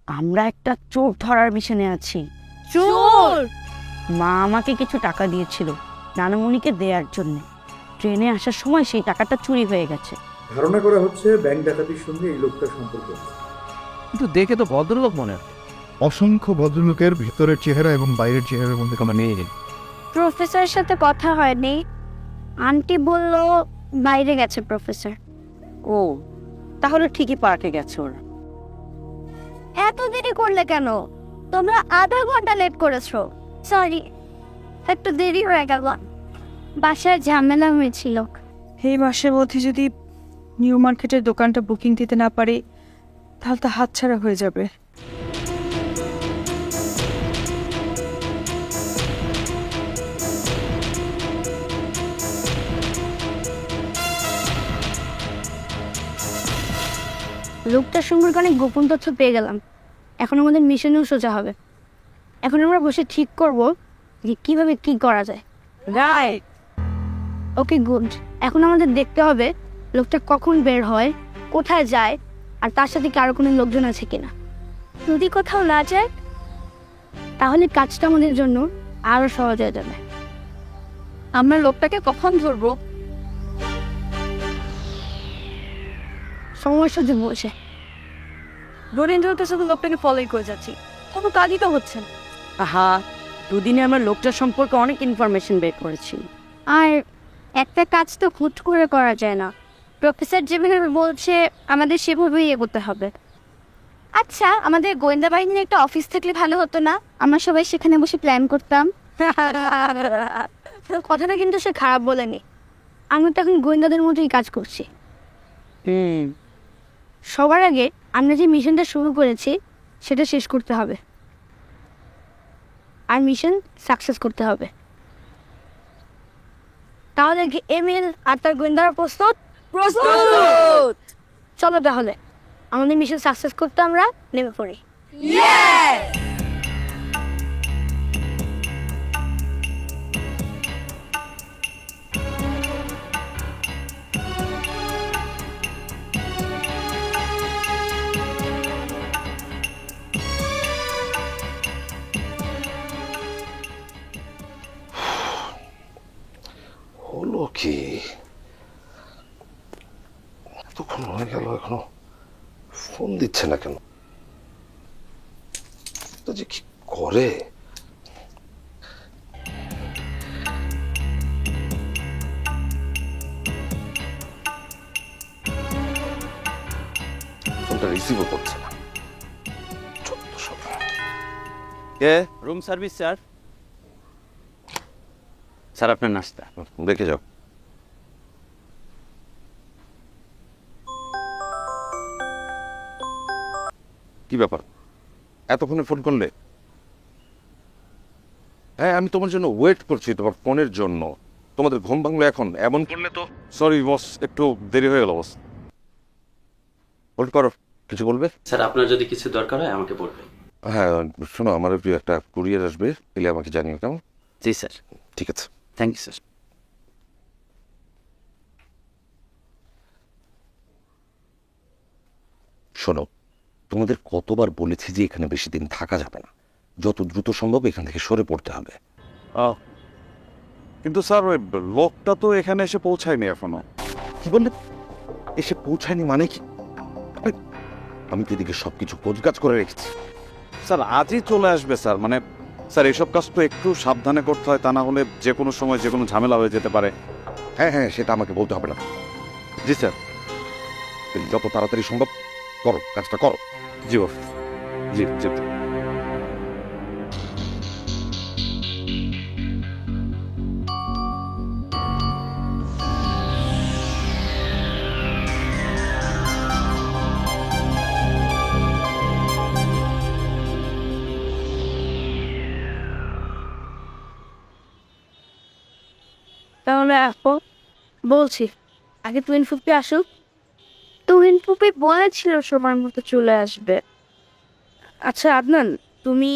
আমরা একটা চোর ধরার মিশনে আছি। চোর? মা আমাকে কিছু টাকা দিয়েছিল নানামণিকে দেওয়ার জন্য। ট্রেনে আসার সময় সেই টাকাটা চুরি হয়ে গেছে। ধারণা করা হচ্ছে ব্যাংক ডাকাতির সঙ্গে এই লোকটার সম্পর্ক আছে। কিন্তু দেখে তো ভদ্রলোক মনে হয়। অসংখ্য ভদ্রলোকের ভেতরের চেহারা এবং বাইরের চেহারার মধ্যে কোনো মিল নেই। প্রফেসরের সাথে কথা হয়নি, আন্টি বলল বাইরে গেছে প্রফেসর। ও, তাহলে ঠিকই পার্কে গেছে ওরা। এত দেরি করলে কেন? তোমরা আধা ঘন্টা লেট করেছো। সরি, একটু দেরি হয়ে গেল, বাসায় ঝামেলা হয়েছিল। এই মাসের মধ্যে যদি নিউ মার্কেটের দোকানটা বুকিং দিতে না পারি তাহলে তো হাতছাড়া হয়ে যাবে। লোকটার সম্পর্কে অনেক গোপন তথ্য পেয়ে গেলাম। এখন আমাদের মিশনেও সোজা হবে। এখন আমরা বসে ঠিক করব যে কিভাবে কি করা যায়। রাইট। ওকে, গুড। এখন আমাদের দেখতে হবে লোকটা কখন বের হয়, কোথায় যায়, আর তার সাথে কি আরো কোনো লোকজন আছে কিনা। যদি কোথাও না যায় তাহলে কাজটা আমাদের জন্য আরো সহজ হয়ে যাবে। আমরা লোকটাকে কখন ধরবো? সমস্যা যে বসে রবীন্দ্রনাথের সাথে লোকটাকে ফলোই করে যাচ্ছি, কোনো কাজই তো হচ্ছে না। আহা, দুদিনে আমরা লোকটার সম্পর্কে অনেক ইনফরমেশন বের করেছি। আর একটা কাজ তো হুট করে করা যায় না। প্রফেসর যেভাবে বলছে আমাদের সেভাবেই এগোতে হবে। আচ্ছা, আমাদের গোয়েন্দা বাহিনীর একটা অফিস থাকলে ভালো হতো না? আমরা সবাই সেখানে বসে প্ল্যান করতাম। কথাটা কিন্তু সে খারাপ বলেনি। আমরা তো এখন গোয়েন্দাদের মতোই কাজ করছি। সবার আগে আমরা যে মিশনটা শুরু করেছি সেটা শেষ করতে হবে, আর মিশন সাকসেস করতে হবে। তাহলে কি এমিল আর তার গোয়েন্দারা প্রস্তুত? প্রস্তুত। চলো তাহলে আমাদের মিশন সাকসেস করতে আমরা নেমে পড়ি। হলো কি? এতক্ষণ হয়ে গেল এখনো ফোন দিচ্ছে না কেন? তো যে কি করে? ফোনটা রিসিভও করছে না। চত্ব সব। কে? Room service sir. স্যার আপনার নাস্তা। দেখে যাও। কি ব্যাপার, এতক্ষণে ফোন করলে? হ্যাঁ, আমি তোমার জন্য ওয়েট করছি, তোমার ফোনের জন্য। তোমাদের ঘুম ভাঙলো এখন? এমন করলে তো। সরি বস, একটু দেরি হয়ে গেল বস। হোল্ড করো, কিছু বলবে? স্যার, আপনার যদি কিছু দরকার হয় আমাকে বলবেন। হ্যাঁ শোনো, আমার একটা কুরিয়ার আসবে, এলে আমাকে জানিও কেমন? জি স্যার। ঠিক আছে, থ্যাংক ইউ স্যার। শোনো, তোমাদের কতবার বলেছি যে এখানে বেশি দিন থাকা যাবে না, যত দ্রুত সম্ভব এখান থেকে সরে পড়তে হবে। কিন্তু স্যার ওই লোকটা তো এখানে এসে পৌঁছায়নি এখনো। কি বললে? এসে পৌঁছায়নি মানে কি? আমি তো এদিকে সবকিছু গোছগাছ করে রেখেছি। স্যার আজই চলে আসবে স্যার। মানে স্যার এসব কাজ তো একটু সাবধানে করতে হয়, তা না হলে যে কোনো সময় যে কোনো ঝামেলা হয়ে যেতে পারে। হ্যাঁ হ্যাঁ, সেটা আমাকে বলতে হবে না। জি স্যার। যত তাড়াতাড়ি সম্ভব করো, কাজটা করো। জি বস। জি জি। তাহলে এখন বলছি, আগে টুইন ফুপি আসুক। টুইন ফুপি বলেছিল সময় মতো চলে আসবে। আচ্ছা আদনান, তুমি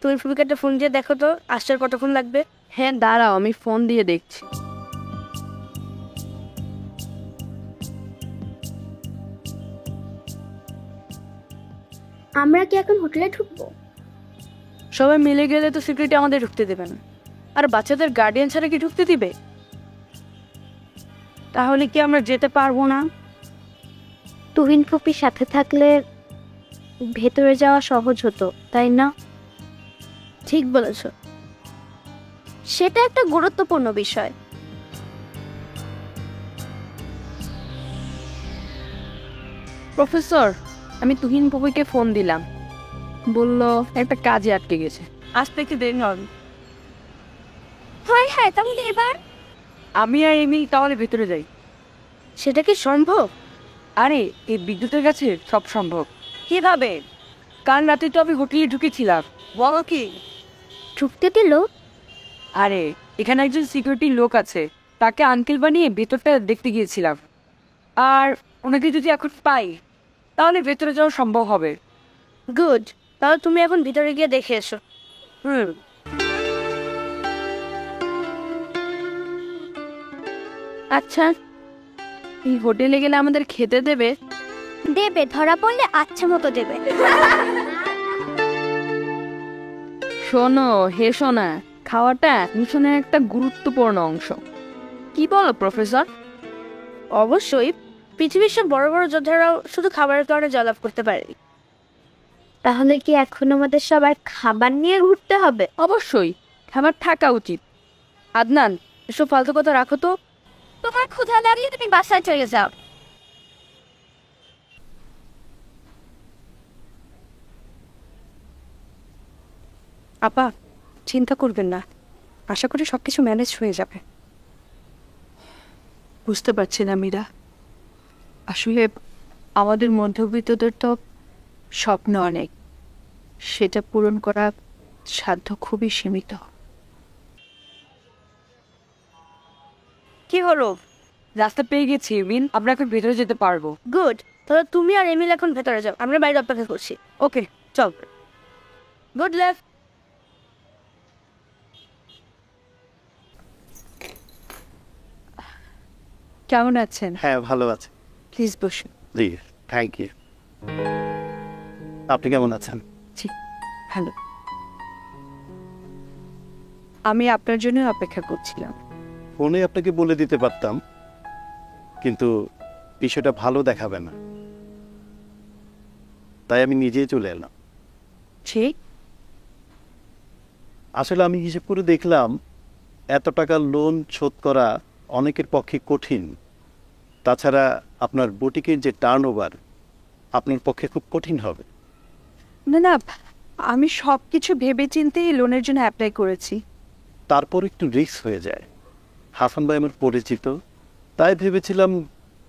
টুইন ফুপিকে একটা ফোন দিয়ে দেখো তো আসতে কতক্ষণ লাগবে। হ্যাঁ দাঁড়াও, আমি ফোন দিয়ে দেখছি। আমরা কি এখন হোটেলে ঢুকবো? সবাই মিলে গেলে তো সিকিউরিটি আমাদের ঢুকতে দেবে না, আর বাচ্চাদের গার্ডিয়ান ছাড়া কি ঢুকতে দিবে? তাহলে কি আমরা যেতে পারবো না? তুহিন ফুপির সাথে থাকলে ভেতরে যাওয়া সহজ হতো, তাই না? ঠিক বলেছ। সেটা একটা গুরুত্বপূর্ণ বিষয়। প্রফেসর, আমি তুহিন পুপিকে ফোন দিলাম, বলল একটা কাজে আটকে গেছে, আসতে কি দেরি হবে? হ্যাঁ হ্যাঁ, তাহলে এবার আমি আর এমি তাহলে ভেতরে যাই। সেটা কি সম্ভব? আরে এই বিদ্যুতের কাছে সব সম্ভব। কিভাবে? কাল রাতে তো আমি হোটেলে ঢুকেছিলাম। বলো কি? ঢুকতে দিল? আরে এখানে একজন সিকিউরিটি লোক আছে, তাকে আঙ্কেল বানিয়ে ভেতরটা দেখতে গিয়েছিলাম। আর ওনাকে যদি এখন পাই তাহলে ভেতরে যাওয়া সম্ভব হবে। গুড, তাহলে তুমি এখন ভিতরে গিয়ে দেখে এসো। আচ্ছা, এই হোটেলে গেলে আমাদের খেতে দেবে? দেবে, ধরা পড়লে আচ্ছা মতো দেবে। শোনো হে শোনা, খাওয়াটা মিশনের একটা গুরুত্বপূর্ণ অংশ। কি বলো প্রফেসর? অবশ্যই, পৃথিবীর সব বড় বড় যোদ্ধারাও শুধু খাবারের কারণে জয়লাভ করতে পারে। তাহলে কি এখন আমাদের সবার খাবার নিয়ে ঘুরতে হবে? অবশ্যই খাবার থাকা উচিত। আদনান, এসব ফালতু কথা রাখো তো। তোমার ক্ষুধা লাগলে তুমি বাসায় চলে যাও। আপা, চিন্তা করবেন না, আশা করি সব কিছু ম্যানেজ হয়ে যাবে। বুঝতে পারছি না মীরা, আসলে আমাদের মধ্যবিত্তদের তো স্বপ্ন অনেক, সেটা পূরণ করা সাধ্য খুবই সীমিত। কি হলো? রাস্তা পেয়ে গেছি এমিন, আমরা এখন ভেতরে যেতে পারবো। গুড, তাহলে তুমি আর এমিল এখন ভেতরে যাও, আমরা বাইরে অপেক্ষা করছি। ওকে, চল। Good luck. কেমন আছেন? হ্যাঁ ভালো আছে। প্লিজ বসুন। জি থ্যাংক ইউ। আপনি কেমন আছেন? জি ভালো। আমি আপনার জন্য অপেক্ষা করছিলাম। ফোনে আপনাকে বলে দিতে পারতাম, কিন্তু বিষয়টা ভালো দেখাবে না, তাই আমি নিজেই চলে এলাম। ঠিক? আসলে আমি হিসেব করে দেখলাম এত টাকার লোন শোধ করা অনেকের পক্ষে কঠিন। তাছাড়া আপনার বুটিকের যে টার্নওভার আপনার পক্ষে খুব কঠিন হবে। না না, আমি সব কিছু ভেবে চিন্তেই লোনের জন্য অ্যাপ্লাই করেছি। তারপর একটু রিস্ক হয়ে যায়। হাসান ভাই আমার পরিচিত, তাই ভেবেছিলাম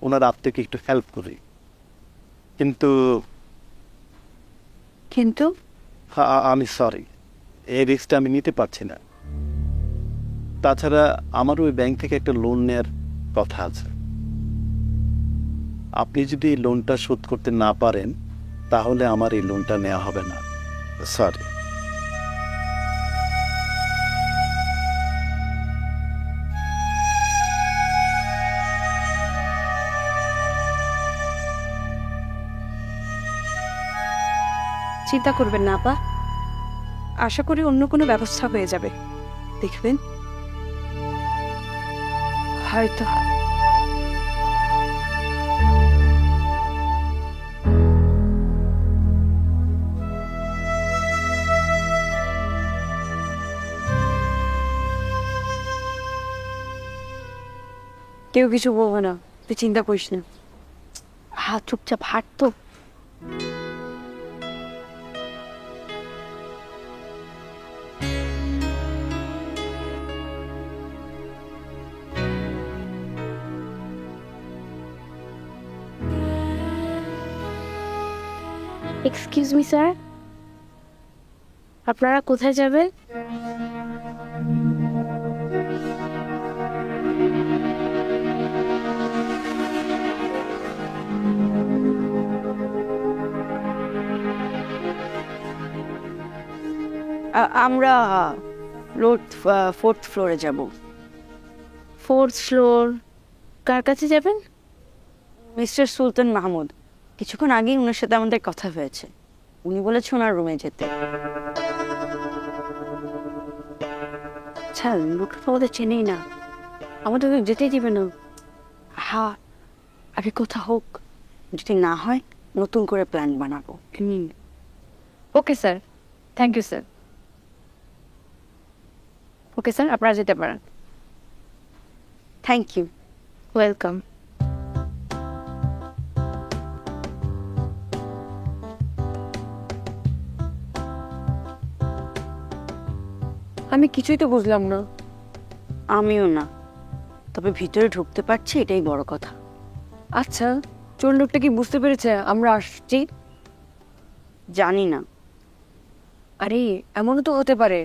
ওনার আত্মীয়কে একটু হেল্প করি, কিন্তু কিন্তু আমি সরি, এই রিস্কটা আমি নিতে পারছি না। তাছাড়া আমার ওই ব্যাংক থেকে একটা লোন নেওয়ার কথা আছে। আপনি যদি এই লোনটা শোধ করতে না পারেন তাহলে আমার এই লোনটা নেওয়া হবে না। সরি। চিন্তা করবেন না আপা, আশা করি অন্য কোনো ব্যবস্থা হয়ে যাবে, দেখবেন হয়তো। কেউ কিছু বলবে না, তুই চিন্তা করিস না। চুপচাপ হাঁট তো। এক্সকিউজ মি স্যার, আপনারা কোথায় যাবেন? আমরা ফোর্থ ফ্লোরে যাব। Fourth floor? কার কাছে যাবেন? মিস্টার সুলতান মাহমুদ, কিছুক্ষণ আগেই ওনার সাথে আমাদের কথা হয়েছে। উনি বলেছে ওনার রুমে যেতে। আচ্ছা, লোকটা তো আমাদের চেনেই না, আমাদের তো যেতেই দিবে না। হ্যাঁ, আগে কথা হোক, যদি না হয় নতুন করে প্ল্যান বানাবো। Okay sir, thank you sir. Okay sir, আপনারা যেতে পারেন। Thank you. ওয়েলকাম। আমি কিছুই তো বুঝলাম না। আমিও না, তবে ভিতরে ঢুকতে পারছি, এটাই বড় কথা। আচ্ছা, চোর লোকটা কি বুঝতে পেরেছে আমরা আসছি? জানি না। আরে এমনও তো হতে পারে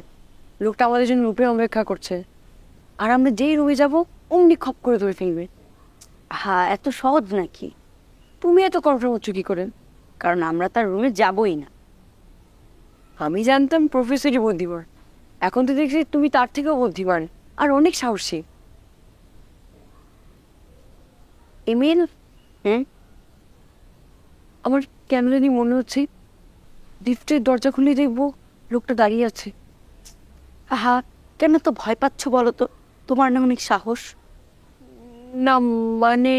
লোকটা আমাদের জন্য রূপে অপেক্ষা করছে, আর আমরা যেই রুমে যাব অমনি খপ করে ধরে ফেলবে। হ্যাঁ, এত সহজ নাকি? তুমি এত কনফার্ম হচ্ছ কি করে? কারণ আমরা তার রুমে যাবই না। আমি জানতাম প্রফেসরই বুদ্ধিমান, এখন তো দেখছি তুমি তার থেকেও বুদ্ধিমান আর অনেক সাহসী। ইমেল? আমার কেন জানি মনে হচ্ছে লিফটের দরজা খুলে দেখবো লোকটা দাঁড়িয়ে আছে। হ্যাঁ, কেন তো ভয় পাচ্ছ বলো তো? তোমার না অনেক সাহস। না মানে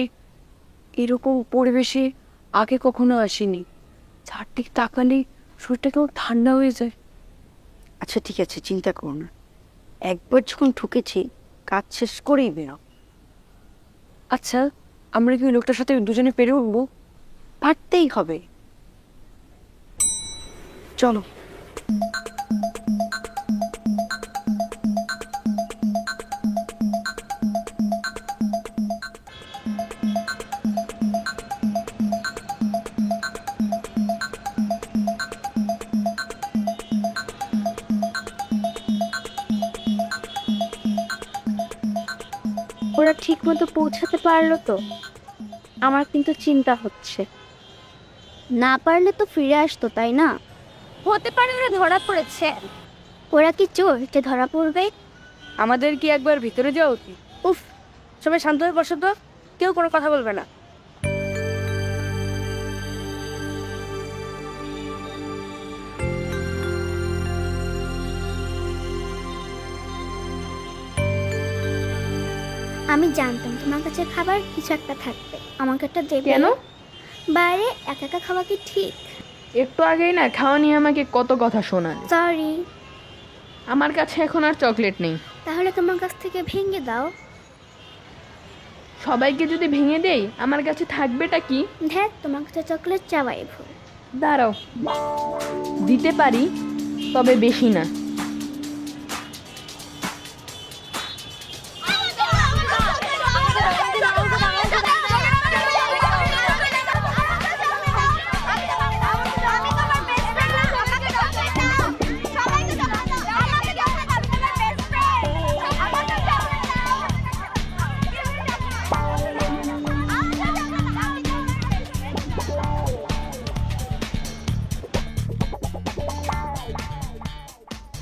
এরকম পরিবেশে আগে কখনো আসিনি, চারদিক তাকালে শরীরটা কেমন ঠান্ডা হয়ে যায়। আচ্ছা ঠিক আছে, চিন্তা করো না, একবার যখন ঠুকেছি কাজ শেষ করেই বেরো। আচ্ছা, আমরা কি ওই লোকটার সাথে দুজনে পেরে উঠবো? পারতেই হবে, চলো। ওরা ঠিক মতো পৌঁছাতে পারলো তো? আমার কিন্তু চিন্তা হচ্ছে। না পারলে তো ফিরে আসতো, তাই না? হতে পারে ওরা ধরা পড়েছে। ওরা কি চোর যে ধরা পড়বে? আমাদের কি একবার ভিতরে যাওয়া উচিত? উফ, সবাই শান্ত হয়ে বসো তো, কেউ কোনো কথা বলবে না। আমি জানতাম তোমার কাছে খাবার কিছু একটা থাকবে, আমাকে একটা দেবে। কেন? বাইরে একা একা খাওয়া কি ঠিক? একটু আগেই না খাওয়া নিয়ে আমাকে কত কথা শোনালে। সরি। আমার কাছে এখন আর চকলেট নেই। তাহলে তোমার কাছ থেকে ভেঙে দাও। সবাইকে যদি ভেঙে দেই আমার কাছে থাকবেটা কি? দেখ, তোমার কাছে চকলেট চাওয়াই ভুল। দাঁড়াও, দিতে পারি, তবে বেশি না।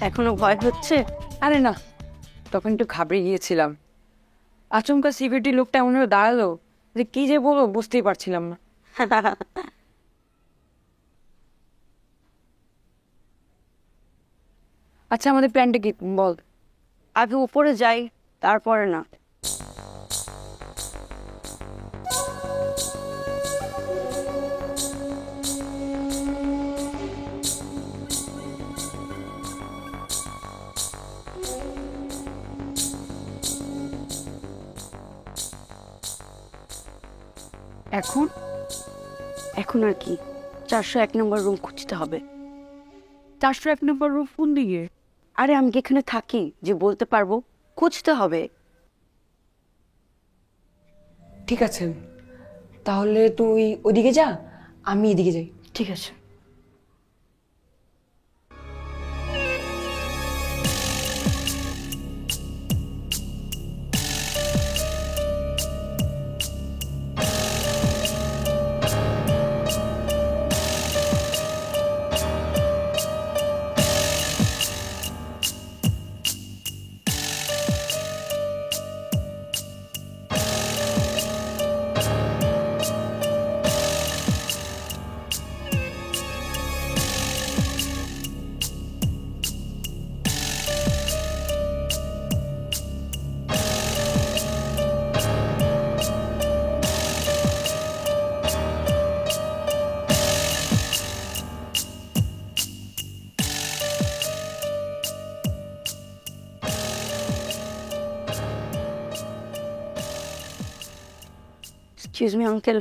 এখনো ভয় হচ্ছে? আরে না, তখন একটু ঘাবড়ে গিয়েছিলাম। আচমকা সিকিউরিটি লোকটা এমনভাবে দাঁড়ালো যে কি যে বলবো বুঝতেই পারছিলাম না। আচ্ছা, আমাদের প্ল্যানটা কি বল? আগে উপরে যাই, তারপরে না। এখন এখন আর কি, 401 নম্বর রুম খুঁজতে হবে। 401 নম্বর রুম কোন দিকে? আরে আমি কি এখানে থাকি যে বলতে পারবো? খুঁজতে হবে। ঠিক আছে, তাহলে তুই ওদিকে যা, আমি এদিকে যাই। ঠিক আছে। এক্সকিউজ মি আঙ্কেল,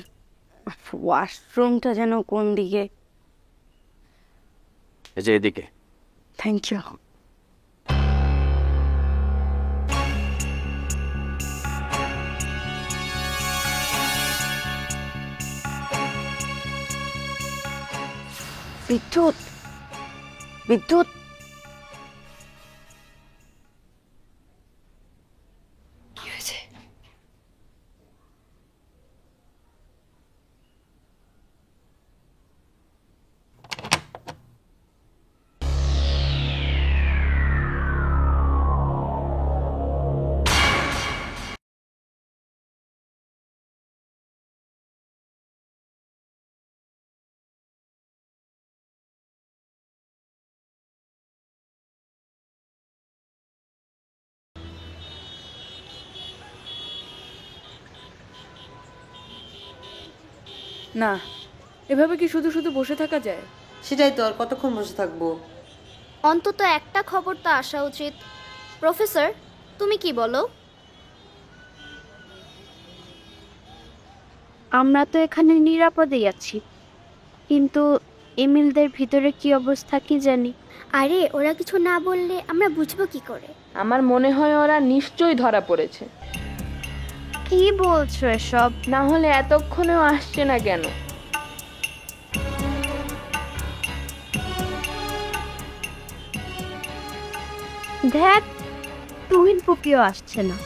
ওয়াশরুমটা যেন কোন দিকে? এই যে এদিকে। Thank you. বিদ্যুৎ, বিদ্যুৎ। কি হয়েছে? না, এভাবে কি শুধু শুধু বসে থাকা যায়? সেটাই তো, আর কতক্ষণ বসে থাকবো? অন্তত একটা খবর তো আসা উচিত। প্রফেসর, তুমি কি বলো? আমরা তো এখানে নিরাপদেই আছি, কিন্তু এমিলদের ভিতরে কি অবস্থা কি জানি। আরে ওরা কিছু না বললে আমরা বুঝবো কি করে? আমার মনে হয় ওরা নিশ্চয়ই ধরা পড়েছে। কি বলছো এসব? না হলে এতক্ষণেও আসছে না কেন? দেখ, তুহিন পুপিও আসছে না।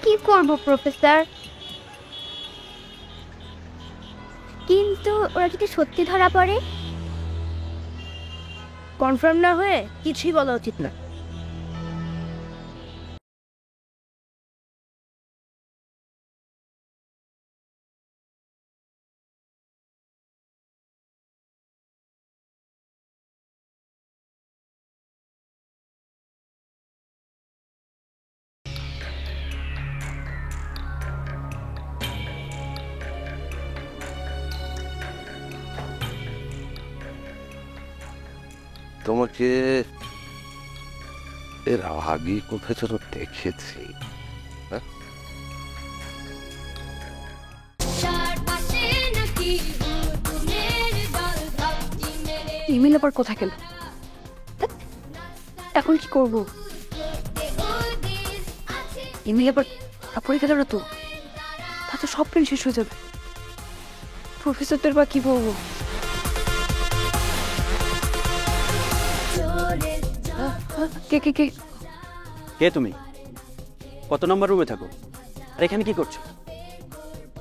কি করব প্রফেসর? কিন্তু ওরা যদি সত্যি ধরা পড়ে? কনফার্ম না হয়ে কিছুই বলা উচিত না। তোমাকে এর আগে কোথায় যেন দেখেছি। ইমেল আবার কোথায় গেল? এখন কি করব? ইমেল আবার পড়ে গেল না তো? তাতে সব প্ল্যান শেষ হয়ে যাবে। প্রফেসরদের বা কি বলবো? কে কে কে? কে তুমি? কত নম্বর রুমে থাকো? আর এখানে কি করছো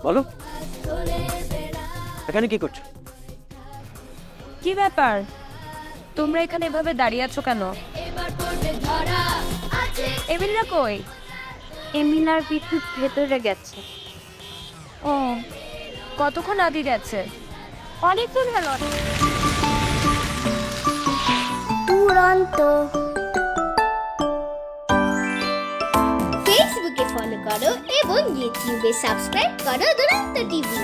বলো? এখানে কি করছো? কি ব্যাপার, তোমরা এখানে এভাবে দাঁড়িয়ে আছো কেন? এমিলরা কই? এমিলার বিদ্যুৎ ভেতরে গেছে। ও, কতক্ষণ আগে গেছে? অনেকক্ষণ হলো। দুরন্ত। ফেসবুকে ফলো করো এবং ইউটিউবে সাবস্ক্রাইব করো দুরন্ত টিভি।